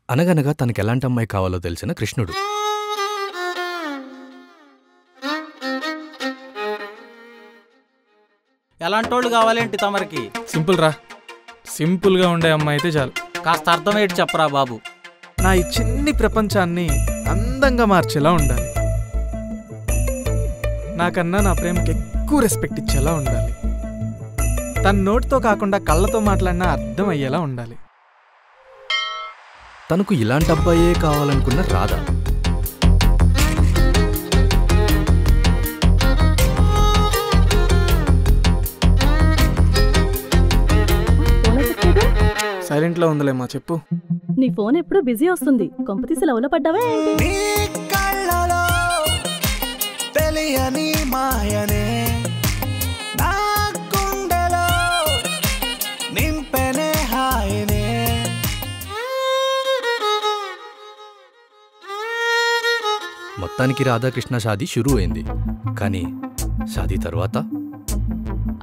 అనగనగా తనకెలాంటి అమ్మాయి కావాలో తెలిసిన కృష్ణుడు ఎలాంటోళ్ళు కావాలేంటి తమరికి? సింపుల్ రా, సింపుల్గా ఉండే అమ్మాయి అయితే చాలు. కాస్త అర్థమయ్యేటి చెప్పరా బాబు. నా ఈ చిన్ని ప్రపంచాన్ని అందంగా మార్చేలా ఉండాలి. నాకన్నా నా ప్రేమకి ఎక్కువ రెస్పెక్ట్ ఇచ్చేలా ఉండాలి. తన నోటితో కాకుండా కళ్ళతో మాట్లాడినా అర్థం అయ్యేలా ఉండాలి. తనకు ఇలాంటి అబ్బాయే కావాలనుకున్న రాధ సైలెంట్లో ఉందిలేమ్మా, చెప్పు. నీ ఫోన్ ఎప్పుడు బిజీ వస్తుంది. కొంపతీసి లవ్లో పడ్డావా ఏంటి? మొత్తానికి రాధాకృష్ణ షాదీ షురూ అయింది. కానీ షాదీ తర్వాత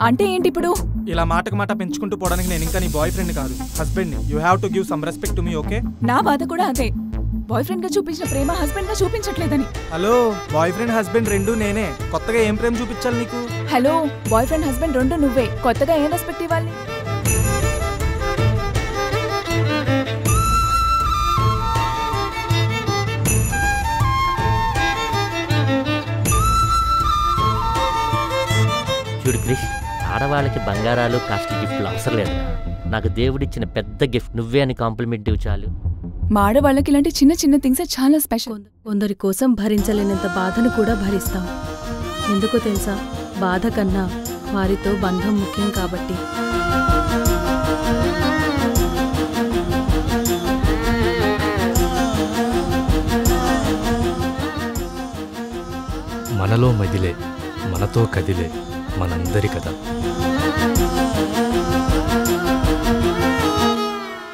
అంటే ఏంటి ఇప్పుడు? ఇలా మాటకు మాట పెంచుకుంటూ పోవడానికి నేను ఇంకా నీ బాయ్ ఫ్రెండ్ కాదు, హస్బెండ్ ని. You have to give some respect to me, okay? నా బాధ కూడా అదే. బాయ్ ఫ్రెండ్ గా చూపించిన ప్రేమ హస్బెండ్ గా చూపించట్లేదని. హలో, బాయ్ ఫ్రెండ్ హస్బెండ్ రెండు నేనే. కొత్తగా ఏం ప్రేమ చూపించాలి నీకు? హలో, బాయ్ ఫ్రెండ్ హస్బెండ్ రెండు నువ్వే. కొత్తగా ఏం రెస్పెక్ట్ ఇవ్వాలి? చూడు క్రిష్, ఆడవాళ్ళకి బంగారాలు కాస్ట్లీ గిఫ్ట్లు అవసరం లేదు. నాకు దేవుడిచ్చిన పెద్ద గిఫ్ట్ నువ్వే అని కాంప్లిమెంట్ ఇవ్వు చాలు. మా ఆడవాళ్ళకి ఇలాంటి చిన్న చిన్న థింగ్స్ చాలా స్పెషల్. కొందరి కోసం భరించలేనంత బాధను కూడా భరిస్తాం. ఎందుకో తెలుసా? బాధ కన్నా వారితో బంధం ముఖ్యం కాబట్టి. మనలో మదిలే, మనతో కదిలే మనందరి కథ.